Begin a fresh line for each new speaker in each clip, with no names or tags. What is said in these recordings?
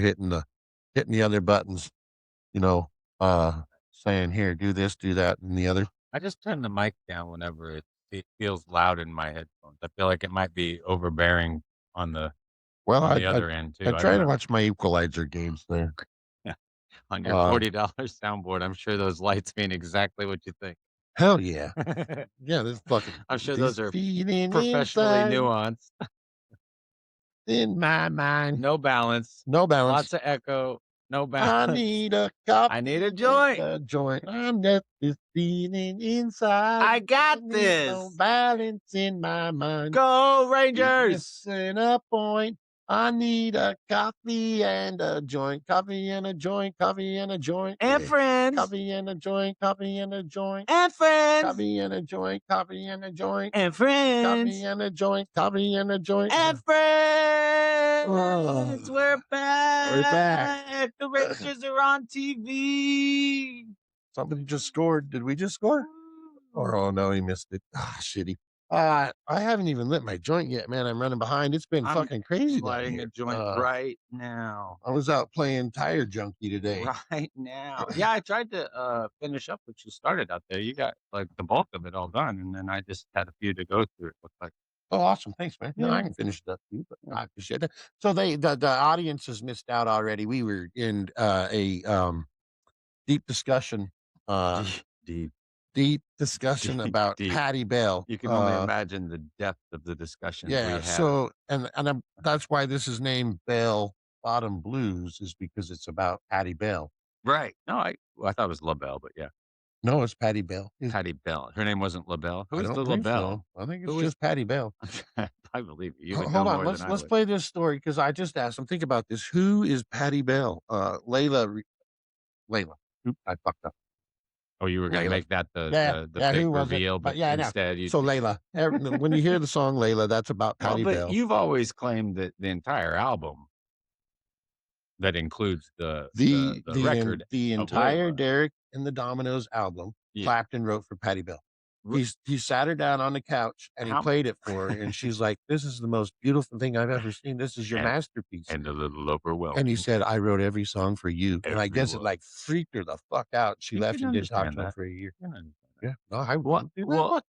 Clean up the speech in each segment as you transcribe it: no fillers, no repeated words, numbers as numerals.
hitting the other buttons, you know, saying, "Here, do this, do that, and the other."
I just turn the mic down whenever it feels loud in my headphones. I feel like it might be overbearing on the
Well,
on
I
the other end
I
too. I don't
try to
know.
watch my Equalizer games there.
Yeah. On your
Uh,
$40 soundboard, I'm sure those lights mean exactly what you think.
hell yeah. Yeah, this fucking
I'm sure
this
those are
feeling
professionally
inside
nuanced.
in my mind.
No balance,
No balance.
lots of echo, no
I
balance.
need a
I need a
coffee and
joint.
a joint. I'm just this feeling inside.
I got
I need no
this.
balance in my mind.
Go
It's
Rangers
in a point. I need a coffee and a joint. Coffee and a joint. Coffee and a joint.
and
Yeah.
friends
Coffee and a joint. Coffee and a joint.
and friends
Coffee and a joint. Coffee and a joint.
and
Coffee
friends
and a joint. Coffee and a joint.
and
Oh,
friends. We're
we're back.
back. The Rangers are on TV.
Somebody just scored. Did we just score? Or oh no, he missed it. Ah, shitty. I haven't even lit my joint yet, man. I'm running behind. It's been
I'm
fucking crazy down
lighting a
here.
joint right now.
I was out playing tire junkie today.
Right now. Yeah, I tried to finish up what you started out there. You got like the bulk of it all done, and then I just had a few to go through. It looked like.
Oh, awesome. Thanks, man. No, I
Yeah.
can finish it up too, but
Yeah.
I appreciate that. So the audience has missed out already. We were in a deep discussion, uh
Deep,
deep discussion
deep,
about
deep.
Patty Bell.
You can only imagine the depth of the discussions we
Yeah,
had.
so that's why this is named Bell Bottom Blues, is because it's about Patty Bell.
Right. No, I thought it was LaBelle, but yeah,
No, it's Patty Bell.
Patty Bell. Her name wasn't LaBelle.
I
Who's
don't
the
believe
LaBelle?
so. I think it's
Who was?
just Patty Bell.
I believe you. You would know
Hold on,
more than I
let's
would.
play this story because I just asked him. Think about this. Who is Patty Bell? Layla. Oop, I fucked up.
Oh, you were going to
Layla.
make that the
Yeah,
big
who was it?
reveal, but
Yeah, I know.
instead you.
So Layla. When you hear the song Layla, that's about
Well,
Patty
but
Bell.
you've always claimed that the entire album that includes the record
The
of
entire
Layla.
Derek and the Dominoes album,
Yeah.
Clapton wrote for Patty Bell.
R-
He sat her down on the couch and he
How-
played it for her, and she's like, "This is the most beautiful thing I've ever seen. This is your masterpiece."
And a little overwhelming.
And he said, "I wrote every song for you." And I guess it
Everyone.
like freaked her the fuck out. She
You
left
can
and didn't talk
understand
to him
that.
for a year.
You can understand that.
Yeah, no, I
What?
dude,
Well,
what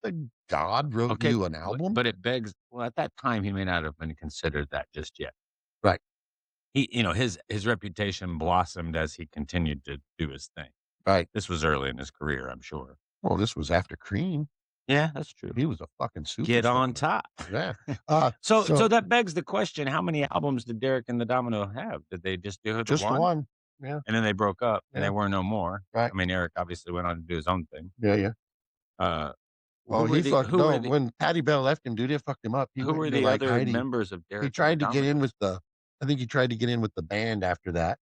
the God wrote
okay,
you an album,
but it begs. Well, at that time, he may not have been considered that just yet.
right?
He, his reputation blossomed as he continued to do his thing.
Right.
This was early in his career, I'm sure.
Well, this was after Cream.
Yeah, that's true.
He was a fucking superstar.
Get on top.
Yeah.
So that begs the question: how many albums did Derek and the Domino have? Did they just do
just one? Yeah.
And then they broke up, and
Yeah.
they were no more.
Right.
I mean, Eric obviously went on to do his own thing.
Yeah. Oh, he fucked. No, when Patty Bell left him, dude, it fucked him up.
Who were the other members of Derek?
He tried to get in with the. I think he tried to get in with the band after that,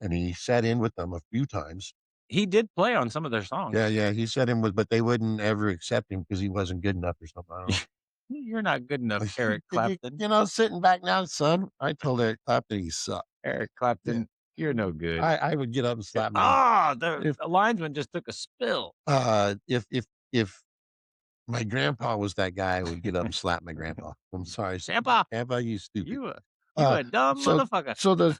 and he sat in with them a few times.
He did play on some of their songs.
Yeah, he sat in with, but they wouldn't ever accept him because he wasn't good enough or something. I don't know.
You're not good enough, Eric Clapton.
Sitting back now, son, I told Eric Clapton he sucked.
Eric Clapton, you're no good.
I would get up and slap him.
The linesman just took a spill.
If my grandpa was that guy, I would get up and slap my grandpa. I'm sorry,
Grandpa,
you stupid.
You a dumb motherfucker.
So the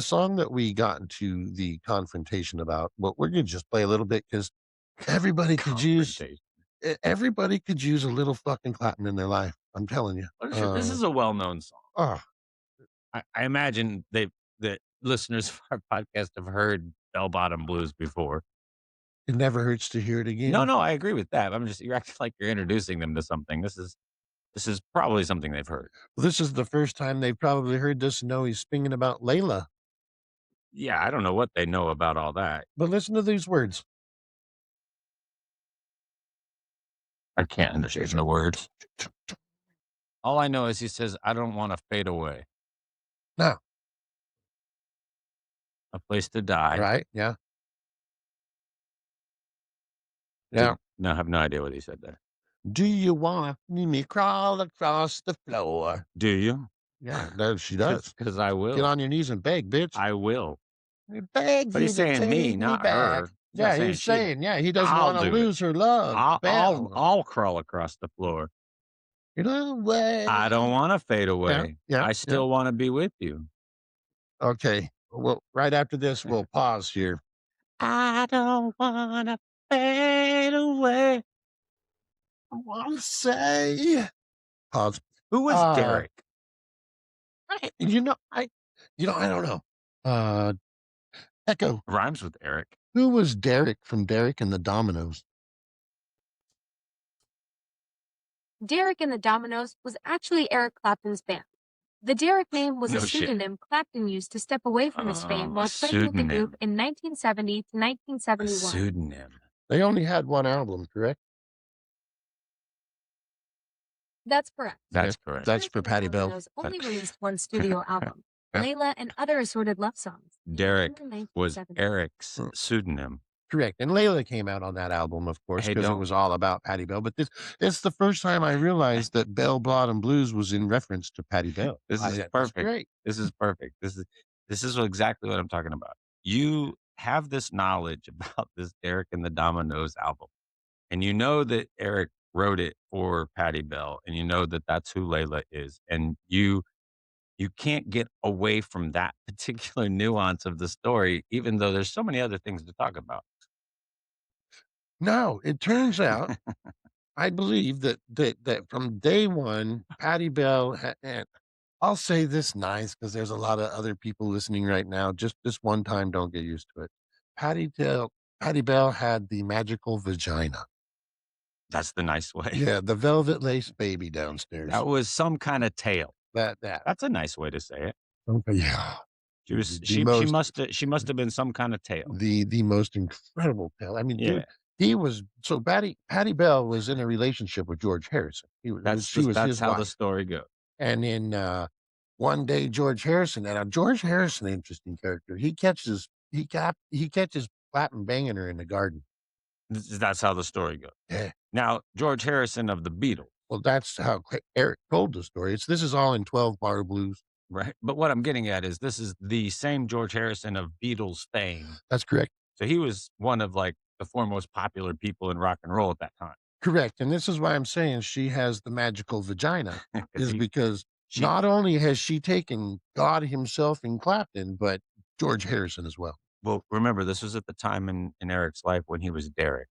song that we got into the confrontation about, well, we're gonna just play a little bit because everybody could use a little fucking Clapton in their life. I'm telling you.
This is a well-known song. I imagine the listeners of our podcast have heard Bell Bottom Blues before.
It never hurts to hear it again.
No, I agree with that. You're acting like you're introducing them to something. This is probably something they've heard.
Well, this is the first time they've probably heard this and know he's singing about Layla.
Yeah, I don't know what they know about all that.
But listen to these words.
I can't understand the words. All I know is he says, "I don't want to fade away."
No.
A place to die.
Right, yeah. Yeah.
No, I have no idea what he said there.
Do you want to see me crawl across the floor?
Do you?
Yeah, she does.
Because I will.
Get on your knees and beg, bitch.
I will.
Beg
but he's saying me, not her.
Yeah, he's saying, he doesn't want to lose her love.
I'll crawl across the floor. I don't
away.
wanna fade
Yeah,
away.
yeah,
I
yeah.
still wanna be with you.
Okay. Well, right after this, we'll pause here. I don't wanna fade away. I wanna say pause.
Who was
Uh,
Derek?
I don't know. Uh, Echo.
Rhymes with Eric.
Who was Derek from Derek and the Dominoes?
Derek and the Dominoes was actually Eric Clapton's band. The Derek name was a
No shit.
pseudonym Clapton used to step away from his fame
A
while playing with the group
pseudonym.
in 1970 to
A
1971.
pseudonym.
They only had one album, correct?
That's correct.
Okay.
That's correct.
That's
Derek
for
and the
Patty Bell.
Dominoes
But
only released one studio album,
Yeah.
Layla and Other Assorted Love Songs, in
Derek
November
was
1970.
Eric's
Mm,
pseudonym.
correct. And Layla came out on that album, of course,
Hey,
because it
don't
was all about Patty Bell. But it's the first time I realized that Bell Bottom Blues was in reference to Patty Bell.
this is
That's
perfect.
great.
This is perfect. This is exactly what I'm talking about. You have this knowledge about this Derek and the Dominoes album, and you know that Eric wrote it for Patty Bell, and you know that that's who Layla is, and you can't get away from that particular nuance of the story, even though there's so many other things to talk about.
No, it turns out I believe that from day one, Patty Bell and I'll say this nice because there's a lot of other people listening right now. Just this one time, don't get used to it. Patty Bell, Patty Bell had the magical vagina.
That's the nice way.
Yeah, the velvet lace baby downstairs.
That was some kind of tale.
That.
That's a nice way to say it.
Okay, yeah.
She was
The most
she must have been some kind of tale.
the most incredible tale. I mean,
Yeah.
dude, he was so Patty Bell was in a relationship with George Harrison. She was
That's
his
how the
wife.
story goes.
And then one day George Harrison, and George Harrison, interesting character. He catches Clapton banging her in the garden.
That's how the story goes.
Yeah.
Now, George Harrison of the Beatles,
Well, that's how Eric told the story. This is all in 12 bar blues.
right? But what I'm getting at is this is the same George Harrison of Beatles fame.
That's correct.
So he was one of like the foremost popular people in rock and roll at that time.
Correct. And this is why I'm saying she has the magical vagina,
'Cause
is because
she
not only has she taken God himself in Clapton, but George Harrison as well.
well, remember this was at the time in Eric's life when he was Derek.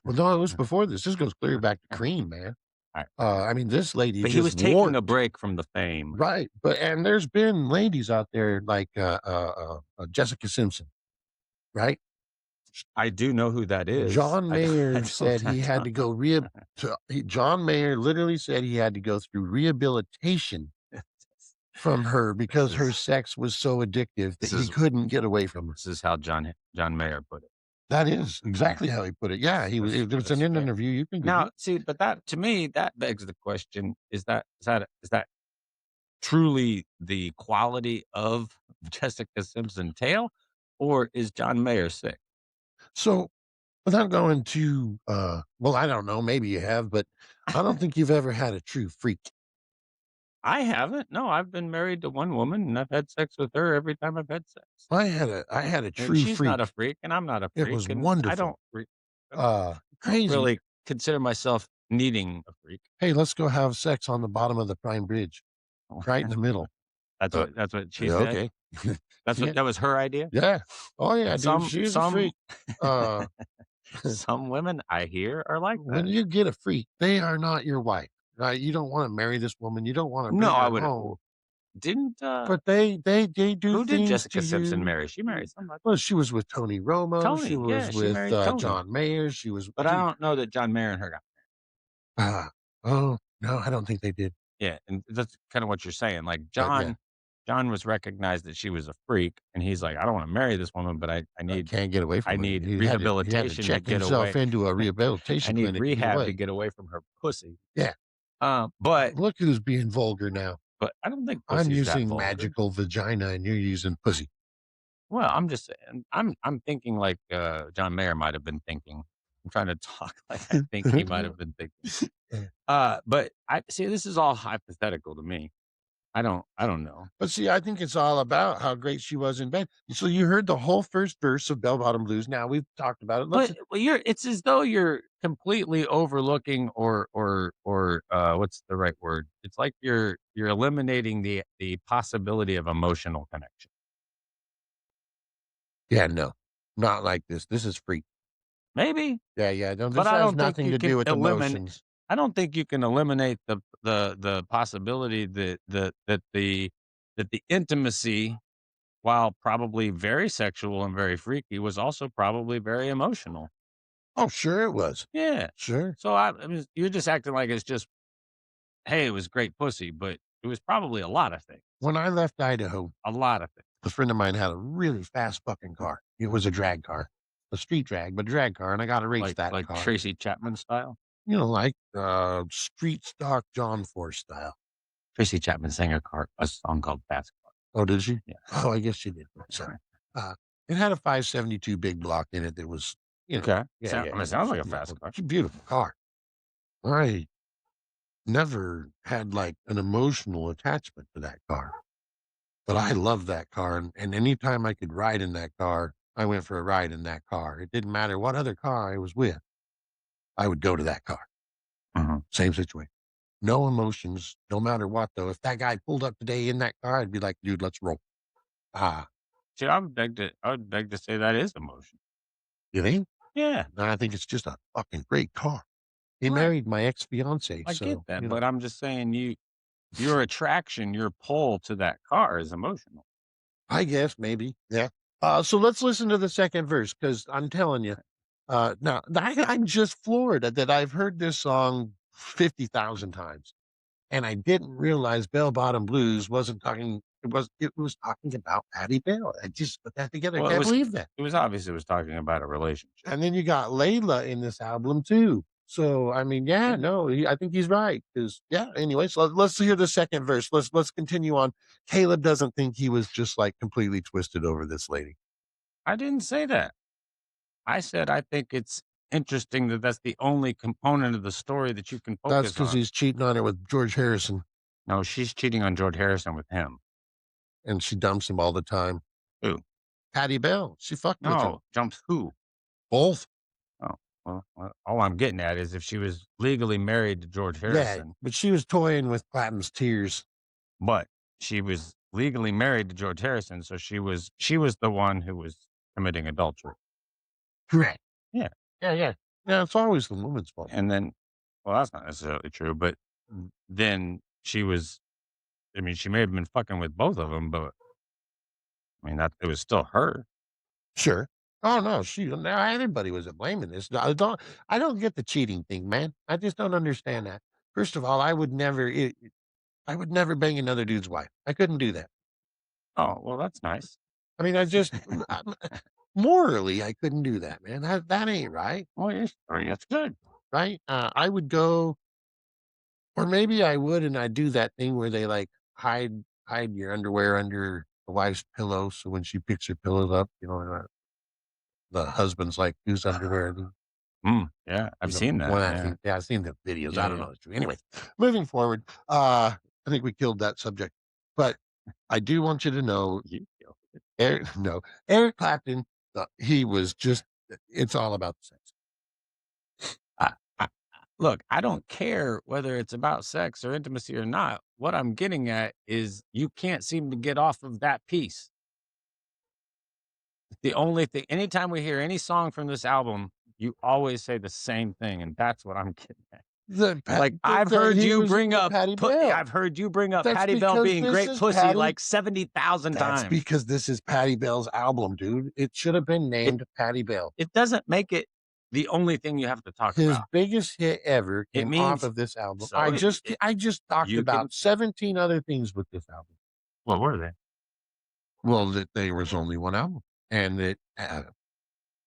Well, no, it was before this. This goes clear back to Cream, man.
Alright.
I mean, this lady
But he was
just
taking a
warped.
break from the fame.
Right, and there's been ladies out there like, Jessica Simpson, right?
I do know who that is.
John
I
Mayer
don't
said he had to go John Mayer literally said he had to go through rehabilitation from her
This
because her
is
sex was so addictive that
this
he
is
couldn't get away from her.
this is how John Mayer put it.
That is exactly how he put it. Yeah, there's an
That's
interview you can
now,
Google.
see, but that to me, that begs the question, is that truly the quality of Jessica Simpson tale, or is John Mayer sick?
So, without going to, well, I don't know, maybe you have, but I don't think you've ever had a true freak.
I haven't. No, I've been married to one woman, and I've had sex with her every time I've had sex.
I had a
And
true
she's not a
freak.
freak, and I'm not a
It
freak,
was
and
wonderful.
I don't
Crazy.
really consider myself needing a freak.
"Hey, let's go have sex on the bottom of the Prime Bridge, right in the middle."
That's what she
Yeah,
said?
okay. Yeah,
That was her idea?
yeah. Oh, yeah, dude,
Some
she's a
some
freak. Uh,
some women I hear are like
when
that.
you get a freak, they are not your wife, right? You don't wanna marry this woman, you don't wanna
No,
bring
I
her
would
home,
didn't,
but they do
who did
things to
Jessica Simpson
you.
marry? She married somebody.
Well, she was with Tony Romo, she
Tony, yeah,
was
she
with,
married Tony,
John Mayer, she was
but I don't know that John Mayer and her got
ah, oh, no, I don't think they did.
yeah, and that's kinda what you're saying, like,
But, yeah,
John was recognized that she was a freak, and he's like, "I don't wanna marry this woman, but
I can't get away
I
from her.
need
He had to
rehabilitation to
check
get
himself
away.
into a
I
rehabilitation
need
clinic to get
rehab to
away.
get away from her pussy."
Yeah,
But
look who's being vulgar now.
I don't think
I'm
pussy's that
using
vulgar.
magical vagina and you're using pussy.
Well, I'm just saying, I'm thinking like, John Mayer might have been thinking. I'm trying to talk like I think he might have been thinking. But I see, this is all hypothetical to me. I don't know.
But see, I think it's all about how great she was in bed. So you heard the whole first verse of Bell Bottom Blues. Now we've talked about it. Let's
But well, it's as though you're completely overlooking or what's the right word? It's like you're eliminating the possibility of emotional connection.
yeah, no, not like this. This is free.
Maybe,
Yeah, yeah. No,
but
this
I
has
don't think
nothing
you
to do
can
with
eliminate
emotions.
I don't think you can eliminate the possibility that the intimacy, while probably very sexual and very freaky, was also probably very emotional.
Oh, sure it was.
Yeah.
Sure.
So I mean, you're just acting like it's just, "Hey, it was great pussy," but it was probably a lot of things.
When I left Idaho,
A lot of things.
a friend of mine had a really fast fucking car. It was a drag car, a street drag, but a drag car, and I got to race that
Like
car.
Tracy Chapman style?
Like street stock John Force style.
Tracy Chapman sang a song called Fast Car.
Oh, did she?
Yeah.
Oh, I guess she did. So, uh, it had a 572 big block in it that was,
Okay.
yeah, yeah,
I mean, it
it
sounds
was,
like a fast car.
it's a beautiful car. I never had like an emotional attachment to that car, but I loved that car. And anytime I could ride in that car, I went for a ride in that car. It didn't matter what other car I was with. I would go to that car.
Mhm.
Same situation. No emotions, no matter what, though. If that guy pulled up today in that car, I'd be like, dude, let's roll. Ah,
See, I would beg to say that is emotion.
you think?
Yeah.
No, I think it's just a fucking great car. He
Right.
married my ex-fiance,
I get
so,
that, but I'm just saying your attraction, your pull to that car is emotional.
I guess maybe, yeah. So let's listen to the second verse because I'm telling you, now I'm just floored that I've heard this song 50,000 times, and I didn't realize Bell Bottom Blues wasn't talking. It was talking about Patty Bell. I just put that together. I
Well,
can't believe that.
it was obvious it was talking about a relationship.
And then you got Layla in this album too. So I mean, yeah,
Yeah.
no, I think he's right. Because yeah. Anyway, so let's hear the second verse. Let's continue on. Caleb doesn't think he was just like completely twisted over this lady.
I didn't say that. I said I think it's interesting that that's the only component of the story that you can
That's
focus
because
on.
he's cheating on her with George Harrison,
No, she's cheating on George Harrison with him.
and she dumps him all the time.
Who?
Patty Bell, she fucked with him.
No, jumps who?
Both.
Oh, well, all I'm getting at is if she was legally married to George
Yeah,
Harrison,
but she was toying with Clapton's tears.
but she was legally married to George Harrison, so she was the one who was committing adultery.
Correct.
Yeah.
Yeah, yeah. Yeah, it's always the woman's fault.
And then, well, that's not necessarily true, but then she was, I mean, she may have been fucking with both of them, but I mean, that it was still her.
Sure. Oh no, she now everybody was blaming this. I don't get the cheating thing, man. I just don't understand that. First of all, I would never bang another dude's wife. I couldn't do that.
Oh, well, that's nice.
I mean, morally, I couldn't do that, man. That ain't right,
Well, your story, that's good.
right? I would go, or maybe I would, and I'd do that thing where they like hide your underwear under the wife's pillow, so when she picks her pillows up, the husband's like, "Whose underwear are these?"
Yeah, I've seen that.
One of that
Yeah.
thing. Yeah, I've seen the videos.
Yeah,
I don't
yeah.
know. It's true. Anyway, moving forward, I think we killed that subject, but I do want you to know,
You killed it.
Eric, no, Eric Clapton, he was just, it's all about the sex.
I look, I don't care whether it's about sex or intimacy or not. What I'm getting at is you can't seem to get off of that piece. The only thing anytime we hear any song from this album, you always say the same thing, and that's what I'm getting at. Like, I've heard
He
you
was
bring
into
up
Patty Bell.
I've heard you bring up
That's
Patty Bell
because
being
this
great
is
pussy
Patty.
like 70,000
That's
times.
because this is Patty Bell's album, dude. It should have been
It
named Patty Bell.
it doesn't make it the only thing you have to talk
His
about.
biggest hit ever
It
came off
means
of this album.
so
I just talked
you can
about 17 other things with this album.
what were they?
Well, that there was only one album, and that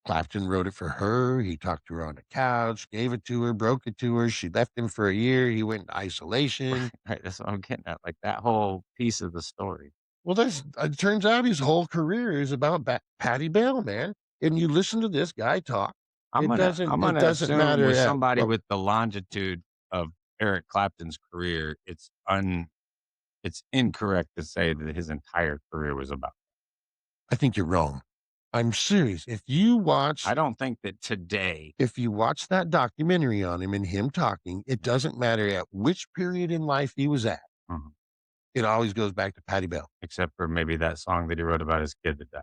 Clapton wrote it for her. He talked to her on the couch, gave it to her, broke it to her. She left him for a year. He went into isolation.
Right, that's what I'm getting at, like, that whole piece of the story.
Well, it turns out his whole career is about Patty Bell, man. And you listen to this guy talk.
I'm
It
gonna
doesn't.
I'm
It
gonna
doesn't
assume
matter
with
at
somebody
well.
with the longitude of Eric Clapton's career, it's it's incorrect to say that his entire career was about.
I think you're wrong. I'm serious.
I don't think that today.
If you watch that documentary on him and him talking, it doesn't matter at which period in life he was at.
Mhm.
It always goes back to Patty Bell.
Except for maybe that song that he wrote about his kid that died.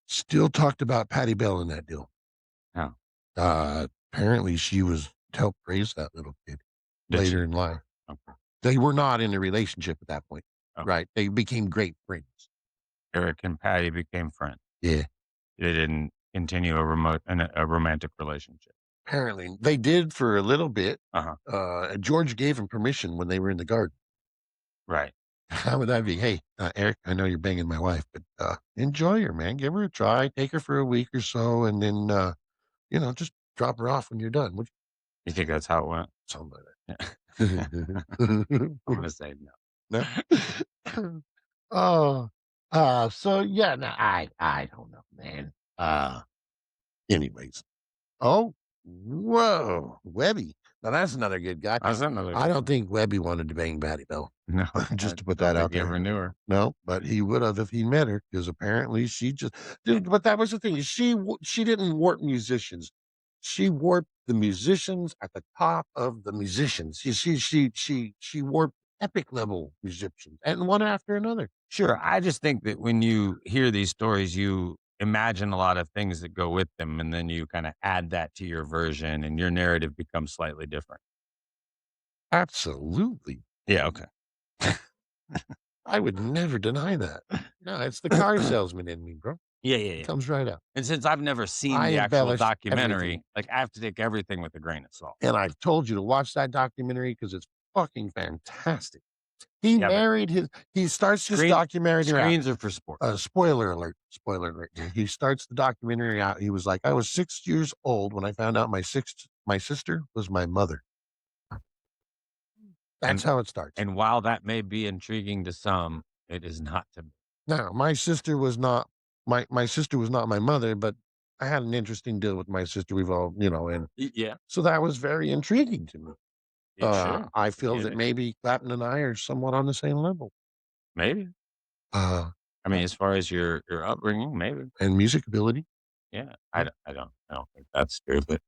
Still talked about Patty Bell in that deal.
Oh,
Apparently she was helped raise that little kid
did
later
she?
in life.
Okay.
They were not in a relationship at that point.
Oh,
Right. They became great friends.
Eric and Patty became friends.
Yeah.
They didn't continue a romantic relationship.
Apparently they did for a little bit.
Uh-huh.
George gave him permission when they were in the garden.
Right.
How would that be? Hey, Eric, I know you're banging my wife, but enjoy her, man. Give her a try. Take her for a week or so, and then just drop her off when you're done. Would
You think that's how it went?
something like
Yeah.
that.
I'm gonna say no.
No. Oh, so yeah, no, I don't know, man. Anyways. Oh, whoa, Webby. Now that's another good guy.
That's another
I
good
don't
one.
think Webby wanted to bang Patty Bell.
No, I
Just to put
don't
that
think
out
he
there.
ever knew her.
No, but he would have if he met her, because apparently she just dude, but that was the thing. She didn't warp musicians. She warped the musicians at the top of the musicians. She warped epic level musicians, and one after another.
Sure. I just think that when you hear these stories, you imagine a lot of things that go with them, and then you kind of add that to your version, and your narrative becomes slightly different.
Absolutely.
Yeah. Okay.
I would never deny that. No, it's the car salesman in me, bro.
Yeah. Yeah.
It
Yeah.
comes right out.
And since I've never seen
I
the actual
embellish
documentary,
everything.
like I have to take everything with a grain of salt.
And I've told you to watch that documentary because it's fucking fantastic. He
Yeah, but
married he starts this documentary out.
screens are for sport.
Spoiler alert. Spoiler alert. He starts the documentary out. He was like, I was 6 years old when I found out my sister was my mother. That's
And
how it starts.
and while that may be intriguing to some, it is not to me.
Now, my sister was not my sister was not my mother, but I had an interesting deal with my sister. We've all, and
Yeah.
so that was very intriguing to me.
Yeah, sure.
I
I
feel
get
that
it.
maybe Clapton and I are somewhat on the same level.
Maybe.
Uh,
I mean, as far as your upbringing, maybe.
and music ability.
Yeah.
Yeah.
I don't think that's true, but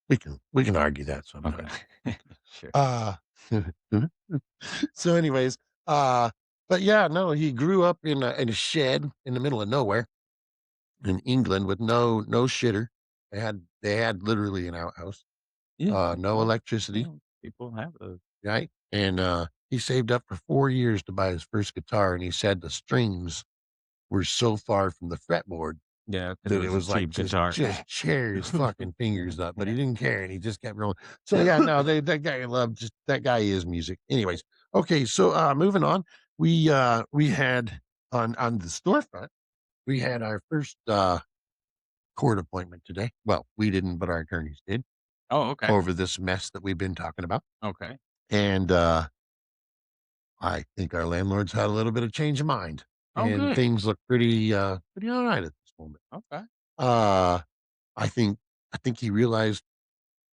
We can argue that sometime.
okay. Sure.
Uh, so anyways, but yeah, no, he grew up in a shed in the middle of nowhere in England with no shitter. They had literally an outhouse,
Yeah.
no
Well,
electricity,
people have those.
right? And he saved up for 4 years to buy his first guitar, and he said the strings were so far from the fretboard
Yeah, because it
that it
was a
was like
cheap guitar.
just tear his fucking fingers up, but he didn't care and he just kept rolling. So yeah, no, that guy loved just that guy is music. Anyways, okay, so moving on. We had on the storefront, we had our first court appointment today. Well, we didn't, but our attorneys did
Oh, okay.
over this mess that we've been talking about.
Okay.
And I think our landlord's had a little bit of change of mind.
Oh,
And
good.
things look pretty all right at this moment.
Okay.
Uh I think I think he realized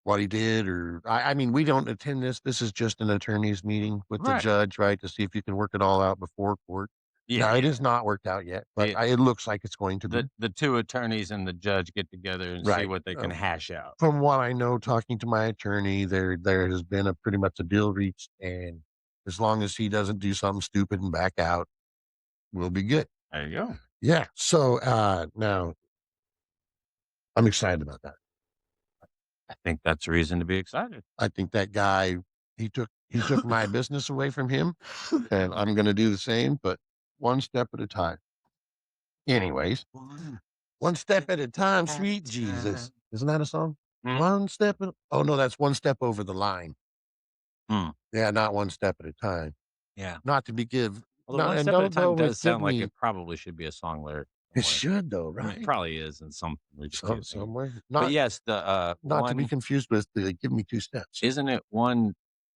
what he did, or I mean, we don't attend this. This is just an attorney's meeting with the
Right.
judge, right, to see if you can work it all out before court.
Yeah,
Now, it
yeah.
is not worked out yet, but
The
it looks like it's going to be.
the 2 attorneys and the judge get together and see
Right.
what they can hash out.
From what I know, talking to my attorney, there has been a pretty much a deal reached, and as long as he doesn't do something stupid and back out, we'll be good.
There you go.
Yeah. So now I'm excited about that.
I think that's a reason to be excited.
I think that guy he took my business away from him, and I'm going to do the same, but one step at a time. Anyways, one step at a time, sweet Jesus. Isn't that a song?
Mm.
One step. Oh no, that's one step over the line.
Mm.
Yeah, not one step at a time.
Yeah.
Not to be give.
Well, the
No,
one
and
step at a
don't go
time
with
does
give
sound like
me.
it probably should be a song lyric
It
somewhere.
should though,
I mean, it
right?
probably is in something we just can't think of.
Somewhere.
But
Not
yes, the
not to be
one
confused with the give me two steps.
isn't it one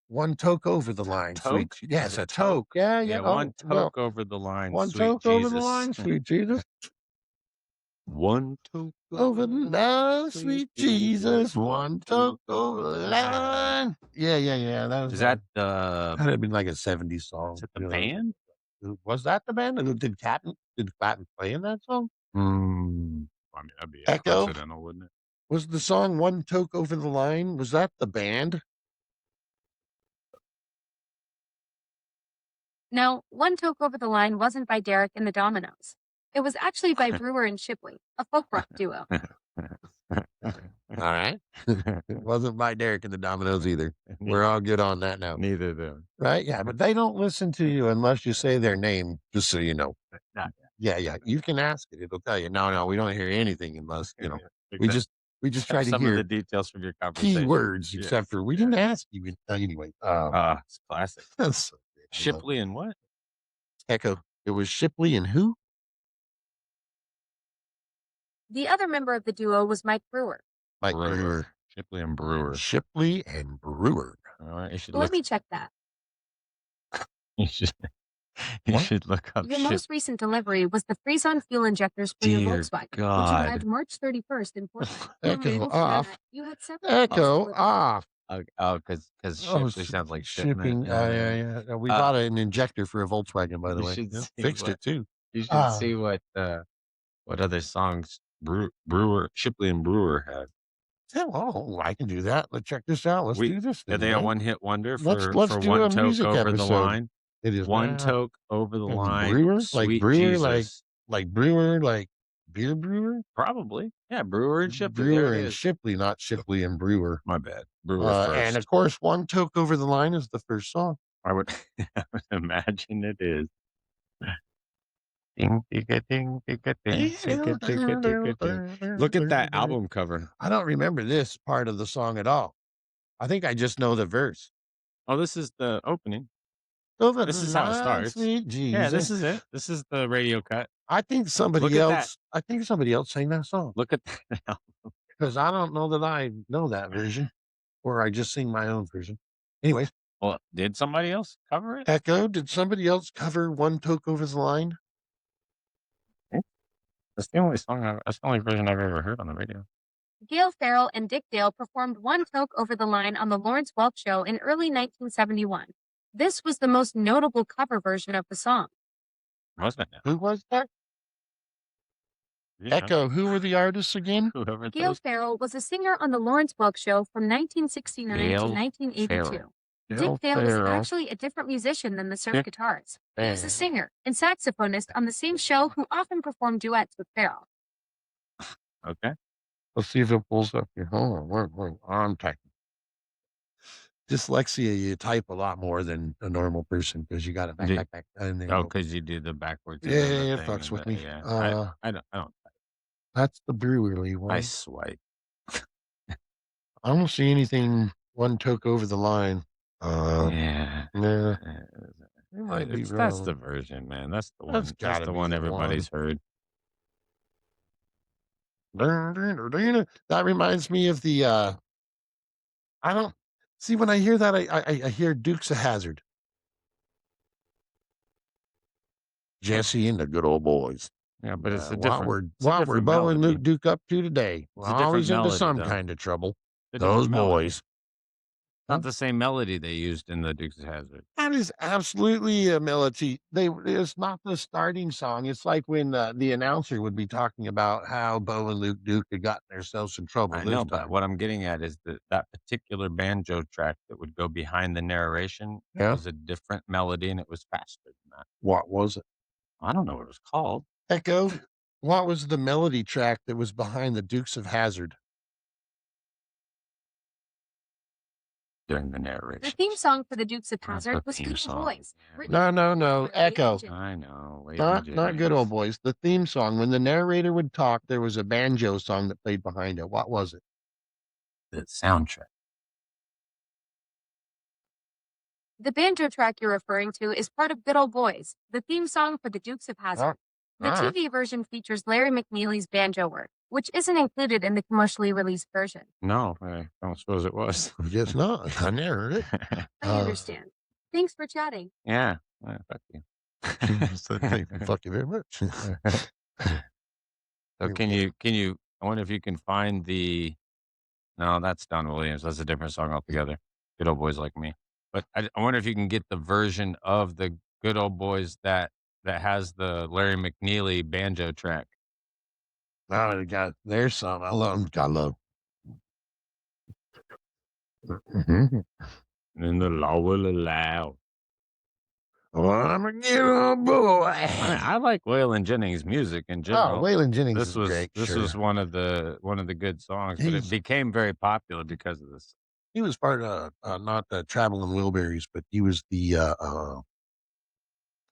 One toke over the line, sweet.
toke?
Yes,
Is it
a toke. Yeah,
Yeah,
yeah.
one
Oh, well,
toke over the line,
one
sweet
toke over the
Jesus.
line, sweet Jesus.
One toke
Over the line, sweet Jesus, one toke over the line. Yeah. That was
Is that
that'd have been like a '70s song.
the band?
Was that the band? Did Clapton play in that song?
I mean, that'd be
Echo?
coincidental, wouldn't it?
Was the song "One Toke Over the Line"? Was that the band?
No, One Toke Over the Line wasn't by Derek and the Dominoes. It was actually by Brewer and Shipley, a folk rock duo.
All right. It wasn't by Derek and the Dominoes either. We're all good on that now.
Neither of them.
Right? Yeah, but they don't listen to you unless you say their name, just so you know. Yeah. You can ask it. It'll tell you. No, we don't hear anything unless, we just try to
some of the
hear
details from your
key
conversation.
words, except for we didn't ask you. Anyway.
It's classic.
That's so great.
Shipley and what?
Echo. It was Shipley and who?
The other member of the duo was Mike Brewer.
Mike Brewer.
Shipley and Brewer.
Shipley and Brewer.
You should
Let me check that.
You should look up.
Your most recent delivery was the freeze-on fuel injectors for your Volkswagen, which arrived March 31st in Portland.
Echo off.
You had several
Echo off.
Because Shipley sounds like
shipping. Yeah. We bought an injector for a Volkswagen, by the way. Fixed it too.
You should see what other songs Brewer, Shipley and Brewer had.
Oh, I can do that. Let's check this out. Let's do this.
Are they a one-hit wonder
let's
for
do
One
a
Toke
music
Over
episode.
the Line?
It is
One Toke Over the Line.
Brewer,
Sweet
Brewer,
Jesus.
like Brewer, like beer brewer.
Probably, yeah. Brewer and Shipley.
Brewer and Shipley, not Shipley and Brewer.
My bad. Brewer first.
And of course, One Toke Over the Line is the first song.
I would imagine it is. Look at that album cover.
I don't remember this part of the song at all. I think I just know the verse.
Oh, this is the opening.
This
is how it starts. Yeah, this is it. This is the radio cut.
I think somebody else sang that song.
Look at that album.
Because I don't know that I know that version, or I just sing my own version. Anyways.
Well, did somebody else cover it?
Echo, did somebody else cover One Toke Over the Line?
That's the only song. That's the only version I've ever heard on the radio.
Gail Farrell and Dick Dale performed One Toke Over the Line on the Lawrence Welk Show in early 1971. This was the most notable cover version of the song.
Wasn't it?
Who was that? Yeah. Echo, who were the artists again?
Gail Farrell was a singer on the Lawrence Welk Show from 1969 to 1982.
Farrell.
Dick Dale is actually a different musician than the surf guitars. He's a singer and saxophonist on the same show who often performed duets with Farrell.
Okay.
Let's see if it pulls up here. Hold on. I'm typing. Dyslexia, you type a lot more than a normal person because you got to back.
Because you do the backwards.
Yeah, it fucks with me.
Yeah. I don't type.
That's the Brewerly one.
I swipe.
I don't see anything One Toke Over the Line.
Yeah. That's the version, man. That's the one. That's the one everybody's heard.
That reminds me of the I don't see when I hear that I hear Dukes of Hazzard. Jesse and the Good Old Boys.
Yeah, but it's a different.
What were Bo and Luke Duke up to today? We're always into some kind of trouble. Those boys.
Not the same melody they used in the Dukes of Hazzard.
That is absolutely a melody. It's not the starting song. It's like when the announcer would be talking about how Bo and Luke Duke had gotten themselves in trouble.
I know, but what I'm getting at is that particular banjo track that would go behind the narration was a different melody, and it was faster than that.
What was it?
I don't know what it was called.
Echo, what was the melody track that was behind the Dukes of Hazzard?
During the narration.
The theme song for the Dukes of Hazzard was Good Old Boys.
No. Echo.
I know.
Not Good Old Boys. The theme song. When the narrator would talk, there was a banjo song that played behind it. What was it?
The soundtrack.
The banjo track you're referring to is part of Good Old Boys, the theme song for the Dukes of Hazzard. The TV version features Larry McNeely's banjo work, which isn't included in the commercially released version.
No, I don't suppose it was.
I guess not. I never heard it.
I understand. Thanks for chatting.
Yeah. Fuck you.
Fuck you very much.
So can you I wonder if you can find the no, that's Don Williams. That's a different song altogether. Good Old Boys Like Me. But I wonder if you can get the version of the Good Old Boys that has the Larry McNeely banjo track.
Oh, God, there's some. I love. I love. Mhm.
And the law will allow.
Well, I'm a good old boy.
I mean, I like Waylon Jennings' music in
Oh,
general.
Waylon Jennings
This
is
was
great.
this
Sure,
was one of the good songs, but it
he's
became very popular because of this.
he was part of not the Traveling Wilburys, but he was the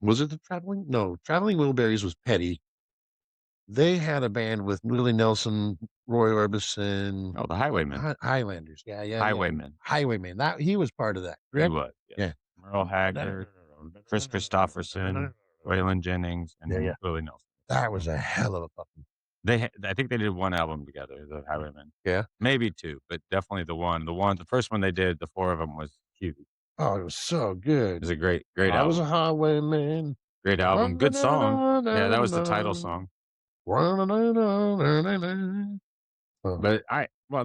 was it the Traveling? No, Traveling Wilburys was Petty. They had a band with Willie Nelson, Roy Orbison,
Oh, the Highwaymen.
Highlanders. Yeah, yeah, yeah.
Highwaymen.
Highwayman. That he was part of that,
He
correct?
was, yes.
Yeah.
Merle Haggard, Chris Christopherson, Waylon Jennings,
Yeah,
and
yeah.
Willie Nelson.
That was a hell of a fucking.
I think they did one album together, the Highwaymen.
Yeah.
Maybe two, but definitely the one. The first one they did, the four of them was huge. It
Oh, it was so good.
was a great
I was a
album.
highwayman.
Great album. Good song. Yeah, that was the title song.
Oh,
But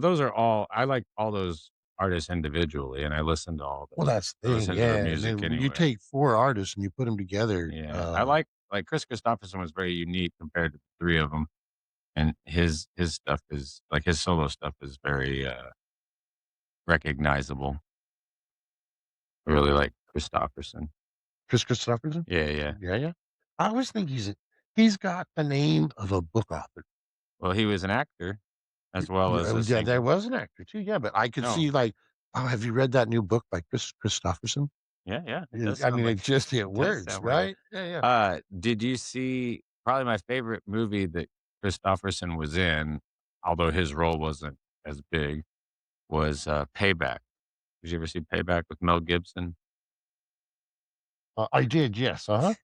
those are all I like all those artists individually, and I listen to all
well, that's
I
the thing,
listen to their
yeah. And
music
then you
anyway.
take 4 artists and you put them together.
Yeah, I like Chris Christopherson was very unique compared to the three of them, and his stuff is like his solo stuff is very recognizable. I really like Christopherson.
Chris Christopherson?
Yeah, yeah.
Yeah, yeah. I always think he's got the name of a book author.
Well, he was an actor as well as
Yeah,
a
yeah, there
singer.
was an actor too, yeah, but I could
No,
see like, oh, have you read that new book by Chris Christopherson?
yeah, yeah. It does
I
sound
mean,
like
it
it does
works,
sound like
right? Yeah, yeah.
Did you see probably my favorite movie that Christopherson was in, although his role wasn't as big, was, Payback. Did you ever see Payback with Mel Gibson?
I did, yes, uh-huh.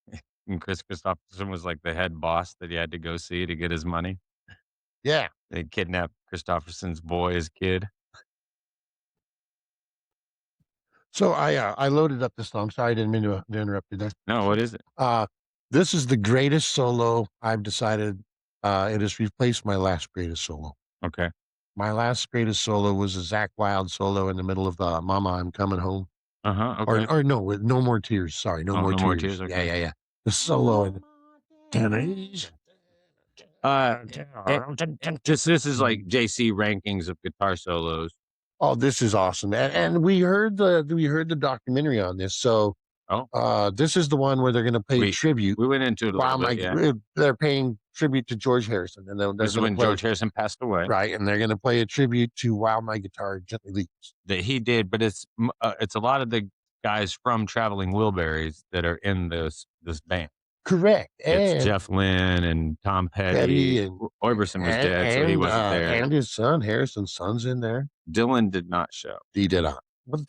And Chris Christopherson was, like, the head boss that he had to go see to get his money.
Yeah.
They kidnapped Christopherson's boy as kid.
So I loaded up this song. Sorry, I didn't mean to interrupt you there.
No, what is it?
Uh, this is the greatest solo I've decided, it has replaced my last greatest solo.
Okay.
My last greatest solo was a Zakk Wylde solo in the middle of, Mama, I'm Coming Home.
Uh-huh, okay.
Or no, with No More Tears, sorry, No
Oh,
More
No More
Tears.
Tears,
Yeah,
okay.
yeah, yeah. The solo in it.
Just this is like JC rankings of guitar solos.
Oh, this is awesome, and we heard the documentary on this, so,
Oh,
this is the one where they're gonna pay
we
tribute
we went into it a
while
little bit, yeah.
they're paying tribute to George Harrison, and they're
This is
gonna
when
play
George Harrison passed away.
right, and they're gonna play a tribute to While My Guitar Gently Weeps.
That he did, but it's a lot of the guys from Traveling Wilburys that are in this band.
Correct,
It's
and
Jeff Lynne and Tom
Petty
Petty.
and
Orbison was dead, so he wasn't there.
and his son, Harrison's son's in there.
Dylan did not show.
He did not. But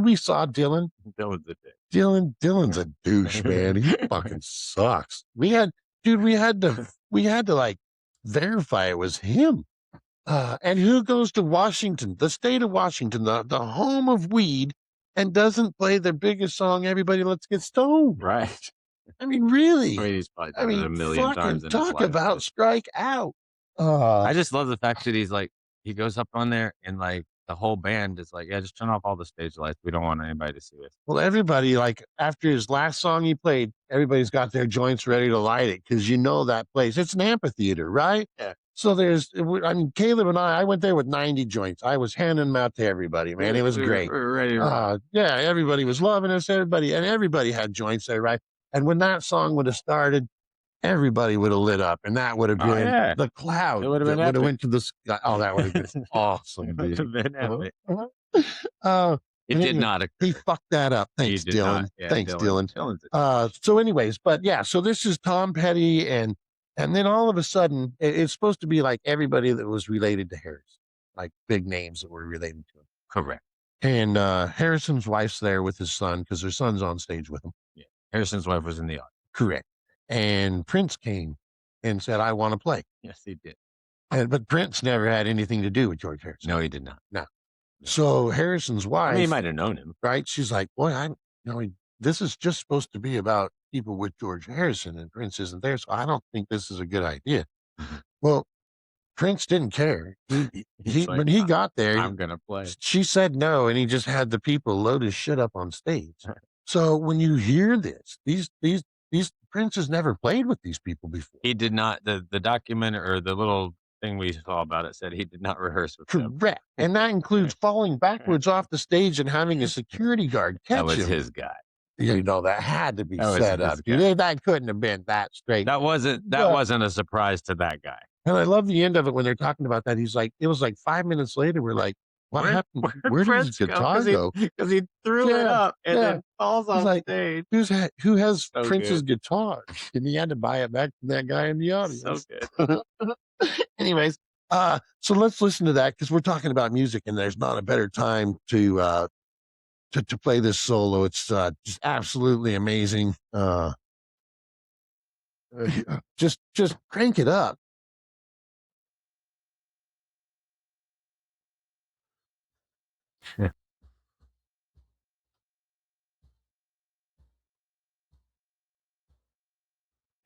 we saw Dylan.
Dylan's a dick.
Dylan's a douche, man. He fucking sucks. We had to like verify it was him. And who goes to Washington, the state of Washington, the home of weed, and doesn't play their biggest song, Everybody Let's Get Stoned?
Right.
I mean, really?
I mean, he's probably
I
done it
mean,
a million
fucking
times in his
talk
life.
about strike out.
I just love the fact that he's like, he goes up on there and like the whole band is like, yeah, just turn off all the stage lights. We don't want anybody to see us.
Well, everybody, like, after his last song he played, everybody's got their joints ready to light it because you know that place. It's an amphitheater, right?
Yeah.
So I mean, Caleb and I went there with 90 joints. I was handing them out to everybody, man. It was great.
We're ready to rock.
Yeah, everybody was loving us. Everybody had joints there, right? And when that song would have started, everybody would have lit up, and that would have been
yeah.
the cloud.
It would have been
that would have
epic.
went to the sky. Oh, that would have been awesome,
It would
dude.
have been epic. It
And
did
anyway,
not
he
occur.
fucked that up.
He
Thanks,
did
Dylan.
not. Yeah,
Thanks, Dylan.
Dylan's a
So anyways, but yeah, so this is Tom Petty, and then all of a sudden, it's supposed to be like everybody that was related to Harrison, like big names that were related to him.
correct.
And Harrison's wife's there with his son because their son's on stage with him.
Yeah. Harrison's wife was in the audience.
Correct. And Prince came and said, "I want to play."
Yes, he did.
But Prince never had anything to do with George Harrison.
No, he did not.
No. So Harrison's wife,
I mean, he might have known him.
right? She's like, "Boy, this is just supposed to be about people with George Harrison, and Prince isn't there, so I don't think this is a good idea." Well, Prince didn't care.
He's like,
When he got there,
I'm gonna play. He's like,
when he got there,
I'm gonna play.
she said no, and he just had the people load his shit up on stage. So when you hear this, these Prince has never played with these people before.
He did not. The document or the little thing we saw about it said he did not rehearse with them.
Correct. And that includes falling backwards off the stage and having a security guard catch
That was
him.
his guy.
You know, that had to be
That was
set
his
up, dude. That couldn't have been that straight.
That wasn't a surprise to that guy.
And I love the end of it when they're talking about that. He's like, it was like 5 minutes later, we're like, what happened? Where did his guitar go?
Because he threw it up and then falls off
like,
stage.
Who has
So
Prince's
good.
guitar? And he had to buy it back from that guy in the audience.
So good.
Anyways, so let's listen to that because we're talking about music, and there's not a better time to play this solo. It's just absolutely amazing. Just crank it up.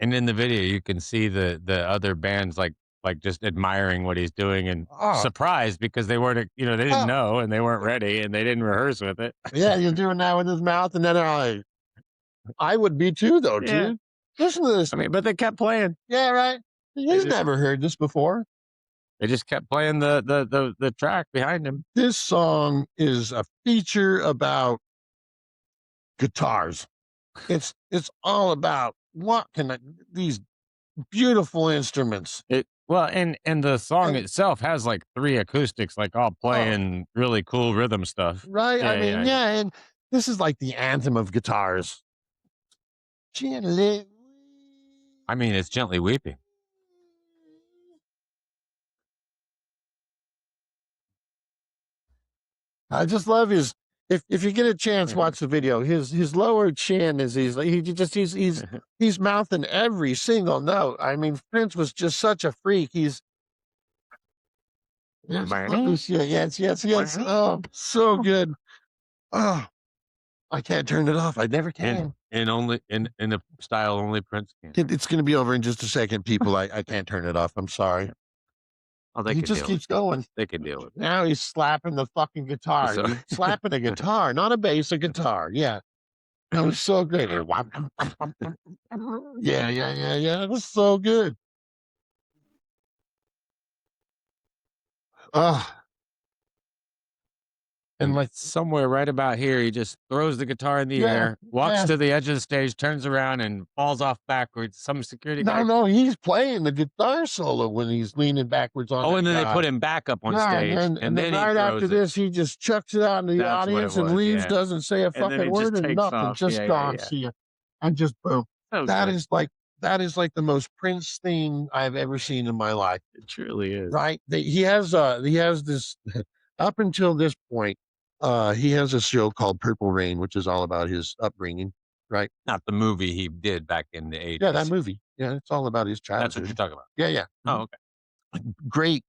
And in the video, you can see the other bands like just admiring what he's doing and surprised because they weren't, they didn't know and they weren't ready and they didn't rehearse with it.
Yeah, he's doing that with his mouth, and then I would be too, though, dude. Listen to this.
I mean, but they kept playing.
Yeah, right. He's never heard this before.
They just kept playing the track behind him.
This song is a feature about guitars. It's all about these beautiful instruments.
And the song itself has like 3 acoustics, like all playing really cool rhythm stuff.
Right? Yeah, and this is like the anthem of guitars. Gently.
I mean, it's Gently Weeping.
I just love his. If you get a chance, watch the video. His lower chin is he's mouthing every single note. I mean, Prince was just such a freak. Yes. Oh, so good. Oh, I can't turn it off. I never can.
And only in a style only Prince can.
It's going to be over in just a second, people. I can't turn it off. I'm sorry.
Oh,
he just keeps going.
They can deal with it.
Now he's slapping the fucking guitar. He's slapping a guitar, not a bass, a guitar. Yeah. That was so great. Yeah. It was so good.
And like somewhere right about here, he just throws the guitar in the air, walks to the edge of the stage, turns around, and falls off backwards. Some security guy.
No, he's playing the guitar solo when he's leaning backwards on.
Oh, and then they put him back up on stage,
and then right after this, he just chucks it out in the audience and leaves, doesn't say a fucking word and nothing, just gone. See you, and just boom. That is like the most Prince thing I've ever seen in my life.
It truly is.
Right? He has this up until this point. He has a show called Purple Rain, which is all about his upbringing, right?
Not the movie he did back in the 80s.
Yeah, that movie. Yeah, it's all about his childhood.
That's what you're talking about.
Yeah.
Oh, okay.
Great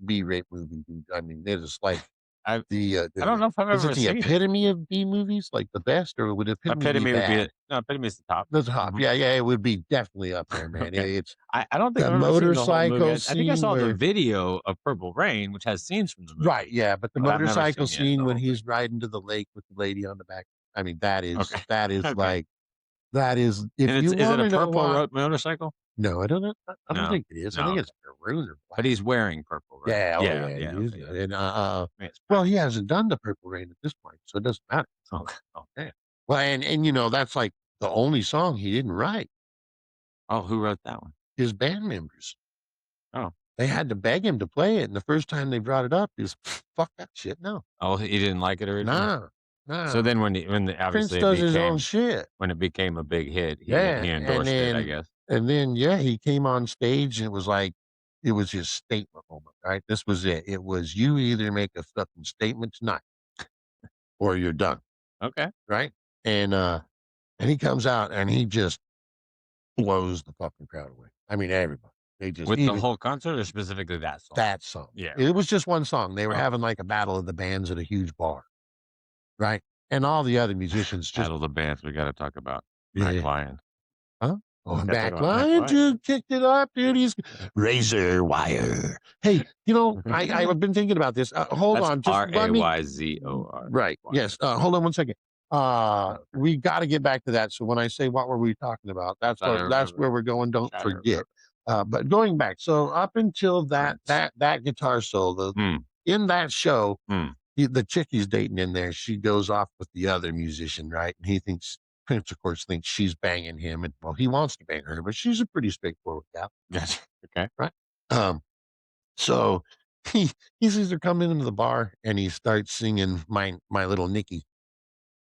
B-rate movie, dude. I mean, it is like
I don't know if I've ever seen
the epitome of B movies, like the best, or would epitome
would be epitome is the top.
The top, yeah, it would be definitely up there, man. It's
I don't think
the
I've ever seen the whole
motorcycle
movie. I think I saw the
where-
video of Purple Rain, which has scenes from the movie.
right, yeah, but the
But I've never
motorcycle
seen the
scene when
whole
he's riding to the lake with the lady on the back. I mean, that is
Okay.
like if
And
you
is it
want
a
to know
purple
why-
motorcycle?
No, I don't know. I don't
No.
think it is. I
No,
think it's maroon or black.
But he's wearing purple, right?
Yeah,
yeah.
he's-
Okay.
And
It's
well, he hasn't done the Purple Rain at this point, so it doesn't matter.
okay.
Well, and that's like the only song he didn't write.
Oh, who wrote that one?
His band members.
Oh.
They had to beg him to play it, and the first time they brought it up, he was fuck that shit. No,
Oh, he didn't like it originally.
no.
So then when
Prince
obviously
does his own shit.
when it became a big hit, he
and
endorsed it, I guess.
And then he came on stage, and it was like it was his statement moment, right? This was it. It was you either make a fucking statement tonight, or you're done,
Okay.
right? And he comes out and he just blows the fucking crowd away. I mean, everybody. They just
With the whole concert or specifically that song?
that song.
Yeah.
It was just one song. They were having like a battle of the bands at a huge bar, right? And all the other musicians just
Battle of the Bands we got to talk about.
Yeah.
Black Lion.
Huh? Oh,
Gotta talk
Mac
about Mac
Lion,
Lion.
dude, kicked it up, dude. He's razor wire. Hey, I've been thinking about this. Hold
That's
on, just let me.
RAYZOR.
Right. Yes. Hold on one second. We got to get back to that. So when I say what were we talking about,
I'm trying to
that's
remember.
where we're going. Don't
Trying to
forget.
remember.
But going back, so up until that
Prince.
that guitar solo
Hmm.
in that show,
Hmm.
the chick he's dating in there, she goes off with the other musician, right? And he thinks Prince, of course, thinks she's banging him, and well, he wants to bang her, but she's a pretty straightforward gal,
Gotcha. Okay.
right? Um, so he he sees her coming into the bar, and he starts singing my little Nicky,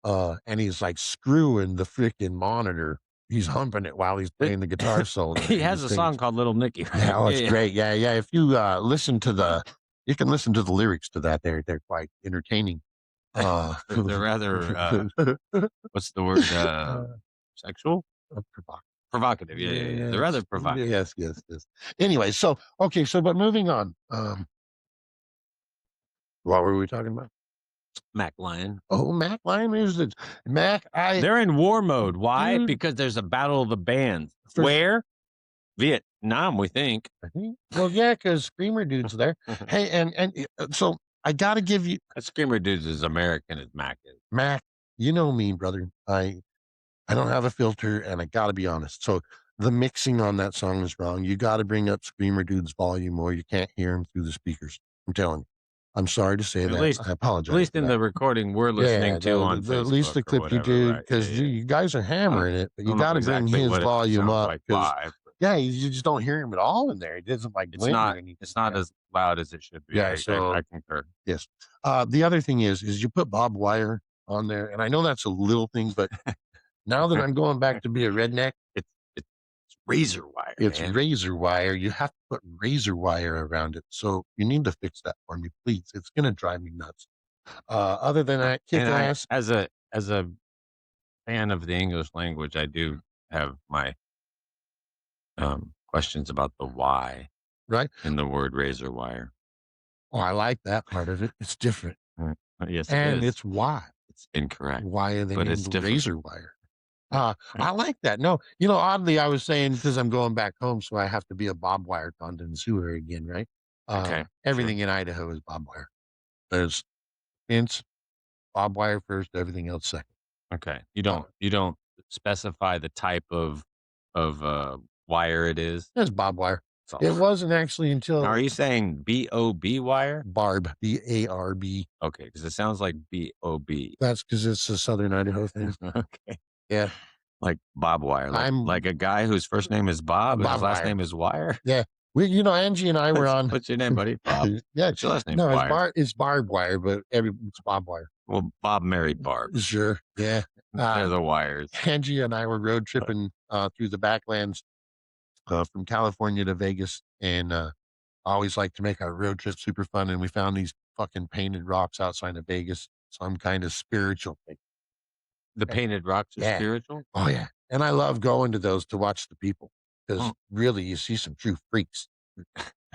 and he's like screwing the freaking monitor. He's humping it while he's
It-
playing the guitar solo.
he
And
has a
just thinks,
song called Little Nicky, right?
yeah, oh, it's
Yeah.
great. Yeah, yeah. If you listen to you can listen to the lyrics to that. They're quite entertaining.
They're rather, what's the word? Sexual?
Provocative.
Provocative. Yeah. They're rather provocative.
Yes, yes, yes. Anyway, so okay, but moving on. What were we talking about?
Mac Lion.
Oh, Mac Lion is the Mac.
They're in war mode. Why?
Dude.
Because there's a battle of the bands.
For-
Where? Vietnam, we think.
I think. Well, yeah, because Screamer Dude's there. Hey, and so I got to give you
Screamer Dudes is American as Mac is.
Mac. You know me, brother. I don't have a filter, and I got to be honest. So the mixing on that song is wrong. You got to bring up Screamer Dude's volume, or you can't hear him through the speakers. I'm telling you. I'm sorry to say that. I apologize.
At least in the recording we're listening to on
at least
Facebook
the
or
clip you
whatever,
did,
right?
because you guys are hammering it, but
I
you
don't know
got to bring
exactly
his
what it
volume
sounds
up
like
because
live, but
yeah, you just don't hear him at all in there. It doesn't like
it's
blend or
not
anything.
it's not as loud as it should be.
Yeah,
I concur.
yes. The other thing is you put Bob Wire on there, and I know that's a little thing, but now that I'm going back to be a redneck,
It's razor wire,
it's
man.
razor wire. You have to put razor wire around it. So you need to fix that for me, please. It's gonna drive me nuts. Other than that, kick
And I
ass.
as a fan of the English language, I do have my questions about the why
Right?
in the word razor wire.
Oh, I like that part of it. It's different.
Yes, it
And
is.
it's why.
It's incorrect.
Why are they
But it's
named
different.
razor wire? I like that. No, oddly, I was saying because I'm going back home, so I have to be a barbed wire connoisseur again, right?
Okay,
Everything in Idaho is barbed wire. There's fence, barbed wire first, everything else second.
Okay. You don't specify the type of wire it is.
There's barbed wire.
It's all-
It wasn't actually
Now,
until
are you saying BOB wire?
barb, BARB.
Okay, because it sounds like BOB.
That's because it's a Southern Idaho thing.
Okay.
Yeah,
Like Bob Wire. Like a guy whose first name is Bob and his
Bob
last
Wire.
name is Wire.
Yeah, Angie and I were on.
What's your name, buddy? Bob.
Yeah,
What's your last name?
no,
Wire.
it's barbed wire, but it's barbed wire.
Well, Bob married Barb.
Sure, yeah.
They're the wires.
Angie and I were road tripping through the backlands from California to Vegas, and I always like to make our road trip super fun. And we found these fucking painted rocks outside of Vegas, some kind of spiritual thing.
The painted rocks are spiritual?
Oh yeah, and I love going to those to watch the people because really you see some true freaks.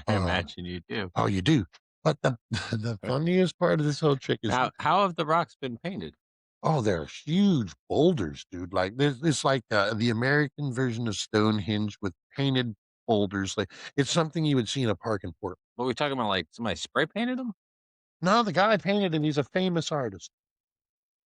I imagine you do.
Oh, you do. But the funniest part of this whole trick is
how have the rocks been painted?
oh, they're huge boulders, dude. Like it's like the American version of Stonehenge with painted boulders. Like it's something you would see in a park in Portland.
What are we talking about? Like somebody spray painted them?
No, the guy painted him. He's a famous artist.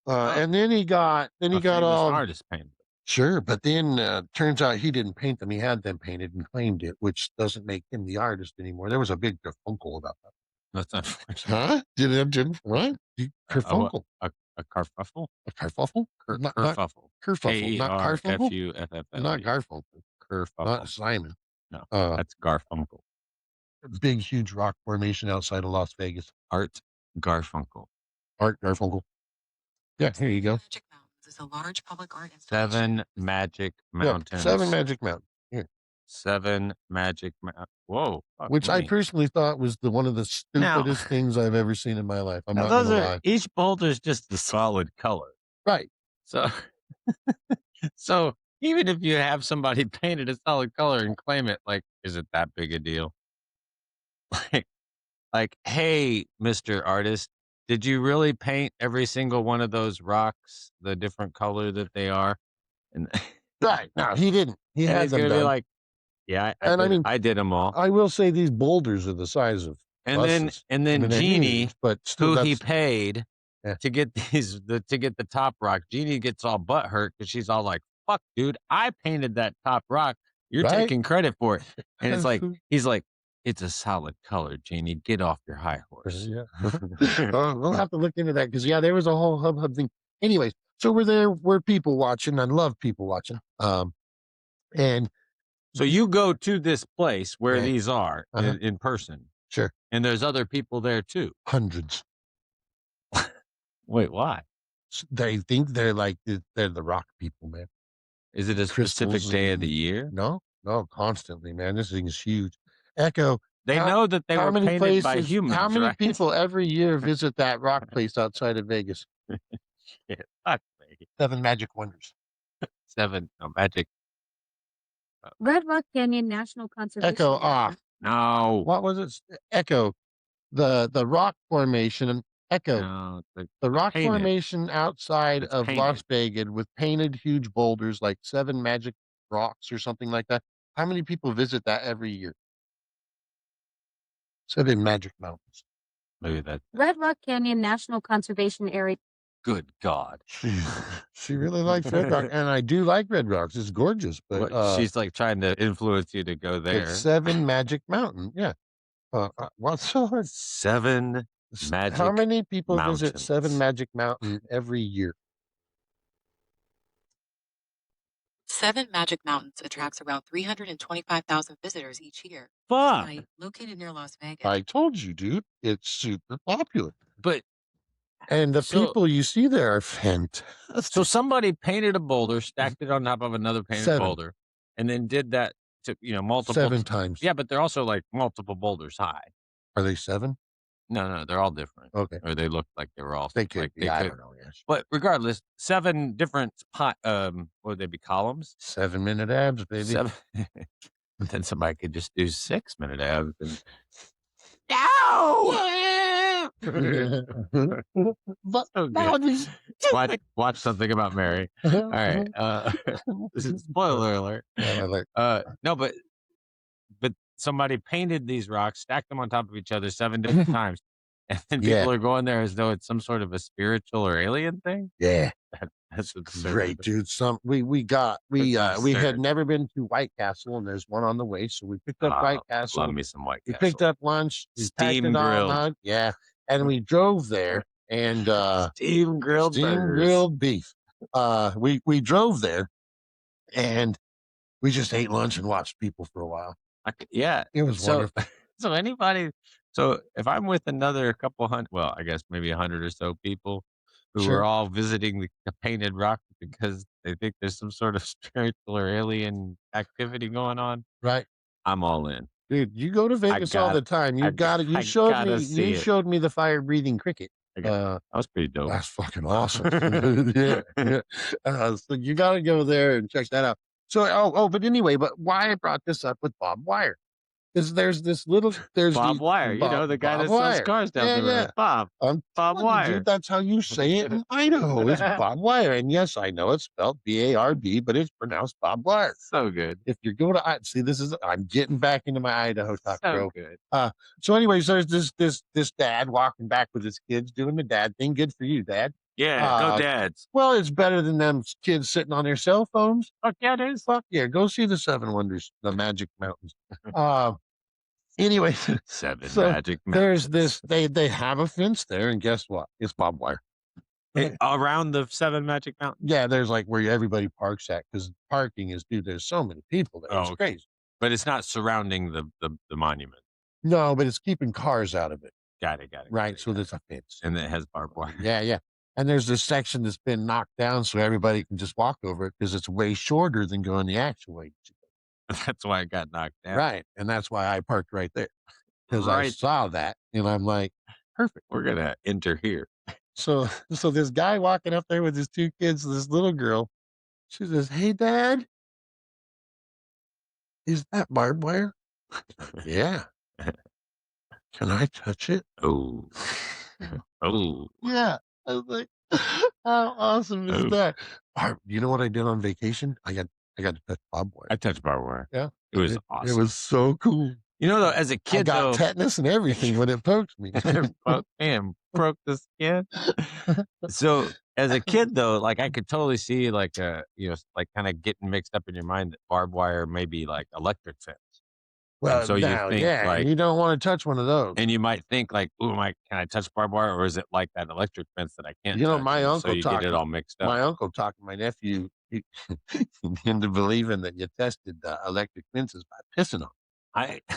And then he got all
artist painted them.
sure, but then turns out he didn't paint them. He had them painted and claimed it, which doesn't make him the artist anymore. There was a big kerfunkle about that.
That's not
Huh? Did what? Kerfunkle.
A carfuffle?
A kerfuffle? Not
Kerfuffle.
kerfuffle. Not Garfunkel.
K-E-R-F-U-F-F-L.
Not Garfunkel.
Kerfuffle.
Not Simon.
No, that's Garfunkel.
Big, huge rock formation outside of Las Vegas.
Art Garfunkel.
Art Garfunkel. Yeah, here you go.
Magic Mountains is a large public art installation.
7 Magic Mountains.
7 Magic Mountains. Here.
7 Magic Mountains. Whoa.
Which I personally thought was one of the stupidest things I've ever seen in my life. I'm not gonna lie.
Each boulder is just a solid color.
Right.
So, so even if you have somebody painted a solid color and claim it, like, is it that big a deal? Like, hey, Mr. Artist, did you really paint every single one of those rocks the different color that they are? And
Right. No, he didn't. He
And
had
he's
them
gonna be
done.
like, "Yeah,
And I mean,
I did them all."
I will say these boulders are the size of
And
buses. I
then
mean, they're
Jeannie,
huge, but still,
who he
that's
paid
yeah.
to get to get the top rock, Jeannie gets all butthurt because she's all like, "Fuck, dude, I painted that top rock. You're
Right?
taking credit for it." And it's like he's like, "It's a solid color, Jeannie. Get off your high horse."
Yeah. We'll have to look into that because yeah, there was a whole hub thing. Anyways, so we're people watching. I love people watching. And
So you go to this place where
yeah,
these are in person,
sure,
and there's other people there too.
hundreds.
Wait, why?
They think they're like they're the rock people, man.
Is it a specific
Crystals
day of the
and
year?
no, constantly, man. This thing is huge. Echo.
They
How,
know that they
how
were
many
painted by
places? How
humans,
many
right?
people every year visit that rock place outside of Vegas?
Shit, fuck me.
7 Magic Wonders.
7, no, magic.
Red Rock Canyon National Conservation
Echo.
Area.
No,
What was it? Echo. The rock formation. Echo.
no,
The rock
painted.
formation outside
It's
of Las
painted.
Vegas with painted huge boulders like 7 Magic Rocks or something like that. How many people visit that every year? 7 Magic Mountains.
Maybe that.
Red Rock Canyon National Conservation Area.
Good God.
She really likes Red Rock, and I do like Red Rocks. It's gorgeous, but
She's like trying to influence you to go there.
it's 7 Magic Mountain. Yeah. What's so hard?
7 magic.
How many people visit 7
mountains.
Magic Mountain every year?
7 Magic Mountains attracts around 325,000 visitors each year.
Fuck.
Site located near Las Vegas.
I told you, dude. It's super popular.
But
And the
So-
people you see there are fantastic.
so somebody painted a boulder, stacked it on top of another painted
7.
boulder, and then did that to multiple
7 times.
Yeah, but they're also like multiple boulders high.
Are they 7?
No, they're all different.
Okay.
Or they look like they were all
They could
like
be. I don't know. Yes.
But regardless, 7 different what would they be, columns?
7-minute abs, baby.
7. But then somebody could just do 6-minute abs and
But
so
that would
good.
be
Watch something about Mary. All right. This is spoiler alert.
Yeah, like,
No, but somebody painted these rocks, stacked them on top of each other 7 different times, and then
Yeah.
people are going there as though it's some sort of a spiritual or alien thing.
yeah,
That's absurd.
great, dude. We
That's
had
absurd.
never been to White Castle, and there's one on the way, so we picked up White Castle.
Love me some White
We
Castle.
picked up lunch, we packed
Steam
it all
grilled.
out, yeah, and we drove there, and
steam grilled
beef. We drove there, and we just ate lunch and watched people for a while.
Yeah,
It was wonderful.
So anybody, so if I'm with another couple hundred, well, I guess maybe 100 or so people who
Sure.
are all visiting the painted rock because they think there's some sort of spiritual or alien activity going on,
Right.
I'm all in.
Dude, you go to Vegas all the time. You got it. You
I
showed
gotta
me.
see
You
it.
showed me the fire breathing cricket.
That was pretty dope.
That's fucking awesome. yeah. So you got to go there and check that out. So but anyway, but why I brought this up with Bob Wire is there's
Bob Wire, the guy that sells cars down the road. Bob Wire.
Dude, that's how you say it in Idaho. It's Bob Wire, and yes, I know it's spelled BARB, but it's pronounced Bob Wire.
So good.
If you go to see, I'm getting back into my Idaho talk,
So
bro.
good.
So anyways, there's this dad walking back with his kids doing the dad thing. Good for you, Dad.
Yeah, go Dads.
Well, it's better than them kids sitting on their cell phones.
Fuck yeah, it is.
Fuck yeah, go see the 7 Wonders, the Magic Mountains. Anyway,
7
so
magic
there's
mountains.
they have a fence there, and guess what? It's Bob Wire.
Around the 7 magic mountains.
Yeah, there's like where everybody parks at because parking is, dude. There's so many people there. It's crazy.
But it's not surrounding the monument.
No, but it's keeping cars out of it.
Got it.
Right. So there's a fence.
And it has barbed wire.
Yeah. And there's this section that's been knocked down so everybody can just walk over it because it's way shorter than going the actual way.
That's why it got knocked down.
Right. And that's why I parked right there because I
Right.
saw that and I'm like, perfect.
We're going to enter here.
So this guy walking up there with his 2 kids, this little girl, she says, "Hey, Dad, is that barbed wire?" Yeah. Can I touch it?
Oh. Oh.
Yeah. I was like, how awesome is that? You know what I did on vacation? I got I got to touch barbed wire.
I touched barbed wire.
Yeah.
It was
It
awesome.
was so cool.
You know, though, as a
I
kid,
got
though,
tetanus and everything when it poked me.
man, broke the skin. So as a kid, though, like I could totally see like like kind of getting mixed up in your mind that barbed wire may be like electric fence. And
Well,
so you
now,
think
yeah,
like,
you don't want to touch one of those.
and you might think like, "Ooh, can I touch barbed wire, or is it like that electric fence that I can't
You know,
touch?"
my
And so
uncle
you get it
talked
all mixed up.
my uncle talked my nephew into believing that you tested electric fences by pissing on them.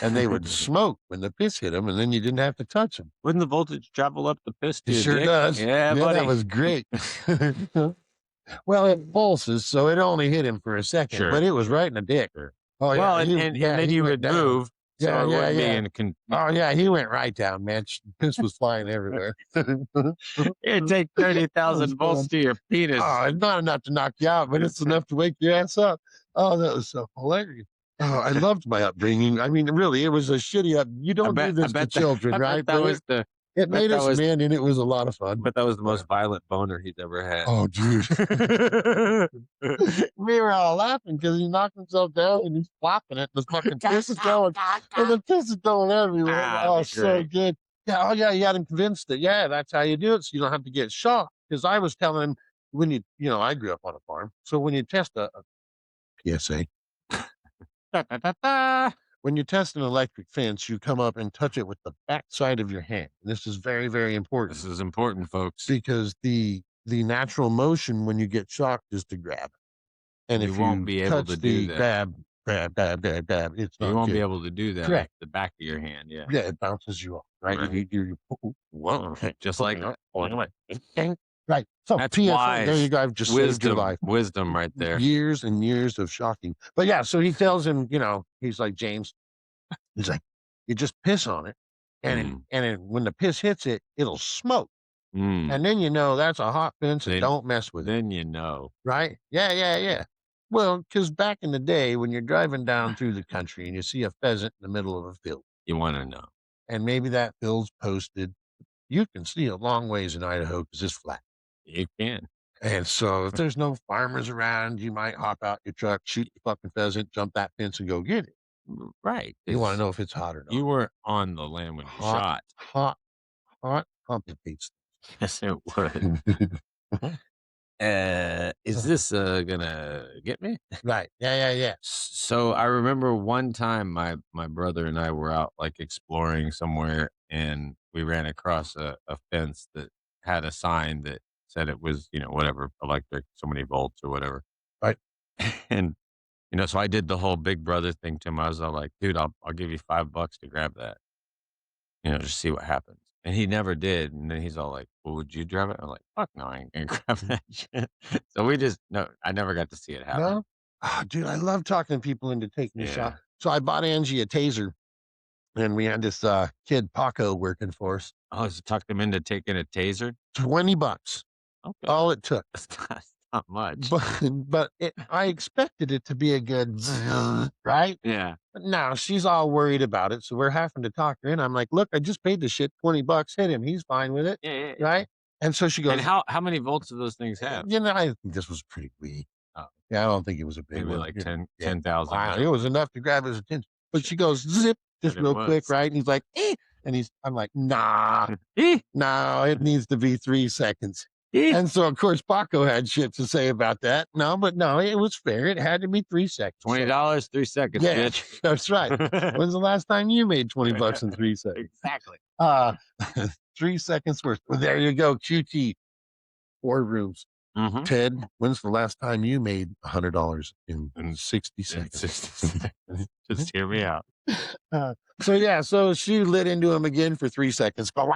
And they would smoke when the piss hit them, and then you didn't have to touch them.
Wouldn't the voltage travel up the piss to
It
your
sure
dick?
does.
Yeah,
Yeah,
buddy.
that was great. Well, it pulses, so it only hit him for a second,
Sure.
but it was right in the dick.
Sure.
Oh, yeah.
Well, and then
he
you
went
would
down.
move, so
Yeah,
it
yeah,
wouldn't
yeah.
be
Oh, yeah, he went right down, man. Piss was flying everywhere.
It'd take 30,000 volts to your penis.
Oh, it's not enough to knock you out, but it's enough to wake your ass up. Oh, that was so hilarious. Oh, I loved my upbringing. I mean, really, it was a shitty up. You don't do this to children, right?
That was the.
It made us men, and it was a lot of fun.
But that was the most violent boner he's ever had.
Oh, dude. We were all laughing because he knocked himself down and he's flopping it. The fucking piss is going, and the piss is going everywhere. Oh, so good. Yeah, oh, yeah, you got him convinced that, yeah, that's how you do it, so you don't have to get shocked. Because I was telling him when I grew up on a farm. So when you test a PSA, when you test an electric fence, you come up and touch it with the back side of your hand. And this is very, very important.
This is important, folks.
Because the natural motion when you get shocked is to grab it. And if you
won't be able to do that.
Grab, it's not
You won't
good.
be able to do that.
Correct.
At the back of your hand, yeah.
Yeah, it bounces you off, right?
Right.
Whoa,
Just like
right. So
that's
PSA,
wise.
there you go. I've just saved your life.
Wisdom right there.
Years and years of shocking. But yeah, so he tells him, he's like, James, he's like, you just piss on it, and when the piss hits it, it'll smoke. And then that's a hot fence, and don't mess with it.
Then you know.
Right? Yeah. Well, because back in the day, when you're driving down through the country and you see a pheasant in the middle of a field,
you want to know.
And maybe that field's posted, you can see a long ways in Idaho because it's flat.
You can.
And so if there's no farmers around, you might hop out your truck, shoot the fucking pheasant, jump that fence, and go get it.
Right.
You want to know if it's hot or not.
You weren't on the land when you shot.
Hot complicates.
Yes, it would. Is this gonna get me?
Right. Yeah.
So I remember one time my brother and I were out like exploring somewhere, and we ran across a fence that had a sign that said it was, whatever, electric, so many volts or whatever.
Right.
And so I did the whole big brother thing to him. I was all like, dude, I'll give you $5 to grab that. Just see what happens. And he never did. And then he's all like, well, would you grab it? I'm like, fuck no, I ain't gonna grab that shit. So I never got to see it happen.
No? Oh, dude, I love talking people into taking a shot. So I bought Angie a taser, and we had this kid, Paco, working for us.
Oh, so talked him into taking a taser?
$20.
Okay.
All it took.
That's not much.
But I expected it to be a good, right?
Yeah.
But no, she's all worried about it. So we're having to talk her in. I'm like, look, I just paid the shit $20. Hit him. He's fine with it.
Yeah.
Right? And so she goes.
And how many volts do those things have?
I think this was pretty weak. Oh. Yeah, I don't think it was a big
Maybe
one.
like 10,000.
Wow, it was enough to grab his attention. But she goes, zip, just real quick, right? And he's like, eh. And I'm like, nah, no, it needs to be 3 seconds. And so, of course, Paco had shit to say about that. No, it was fair. It had to be 3 seconds.
$20, 3 seconds,
yeah,
bitch.
That's right. When's the last time you made $20 in 3 seconds?
Exactly.
3 seconds worth. Well, there you go. QT. 4 rooms.
Mm-hmm.
Ted, when's the last time you made $100 in 60 seconds?
Just hear me out.
So she lit into him again for 3 seconds. But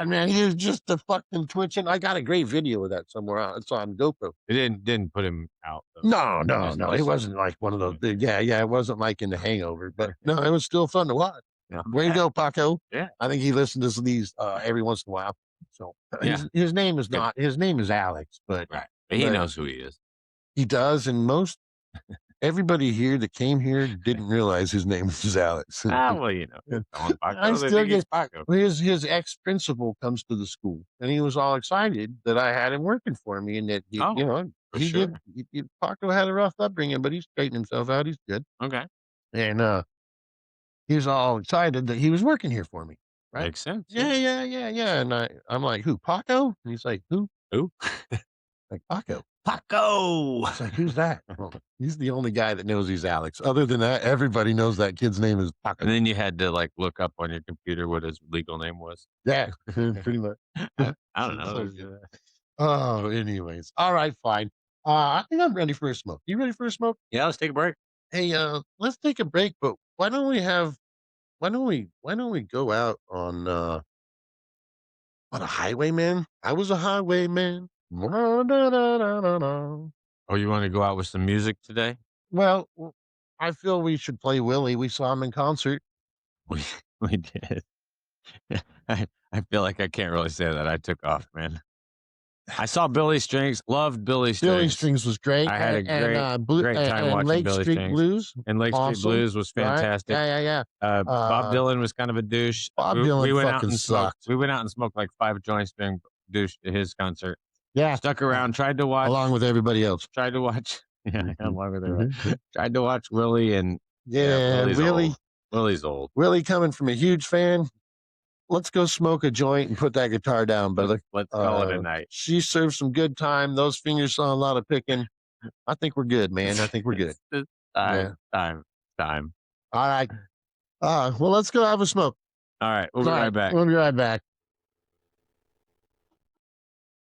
man, he was just a fucking twitching. I got a great video of that somewhere. It's on GoPro.
It didn't put him out, though.
No. It wasn't like one of those. It wasn't like in The Hangover. But no, it was still fun to watch.
Yeah.
Way to go, Paco.
Yeah.
I think he listens to these every once in a while. So his name is his name is Alex, but
right. But he knows who he is.
He does, and everybody here that came here didn't realize his name was Alex.
Well,
I still get his ex-principal comes to the school, and he was all excited that I had him working for me, and that
For sure.
Paco had a rough upbringing, but he straightened himself out. He's good.
Okay.
And he was all excited that he was working here for me. Right?
Makes sense.
Yeah, yeah, yeah, yeah. And I'm like, who? Paco? And he's like, who?
Who?
Like, Paco.
Paco.
It's like, who's that? Well, he's the only guy that knows he's Alex. Other than that, everybody knows that kid's name is Paco.
And then you had to like look up on your computer what his legal name was.
Yeah, pretty much.
I don't know.
So good. Oh, anyways. All right, fine. I think I'm ready for a smoke. You ready for a smoke?
Yeah, let's take a break.
Hey, let's take a break, but why don't we go out on a highwayman? I was a highwayman.
Oh, you want to go out with some music today?
Well, I feel we should play Willie. We saw him in concert.
We we did. I feel like I can't really say that. I took off, man. I saw Billy Strings. Loved Billy Strings.
Billy Strings was great.
I had a
great
time
and
watching
Lake
Billy
Street
Strings.
Blues.
And Lake Street
Awesome.
Blues was
Right?
fantastic.
Yeah.
Bob Dylan was kind of a douche.
Bob
we
Dylan
went out
fucking
and smoked.
sucked.
We went out and smoked like 5 joints during douche at his concert.
Yeah.
Stuck around, tried to watch
Along with everybody else.
tried to watch along with everyone.
Mhm.
Tried to watch Willie and
Yeah,
Willie's
Willie.
old. Willie's old.
Willie coming from a huge fan. Let's go smoke a joint and put that guitar down, brother.
Let's call it a night.
She served some good time. Those fingers saw a lot of picking. I think we're good, man. I think we're good.
It's
Yeah.
time.
All right. Well, let's go have a smoke.
All right, we'll be right back.
We'll be right back.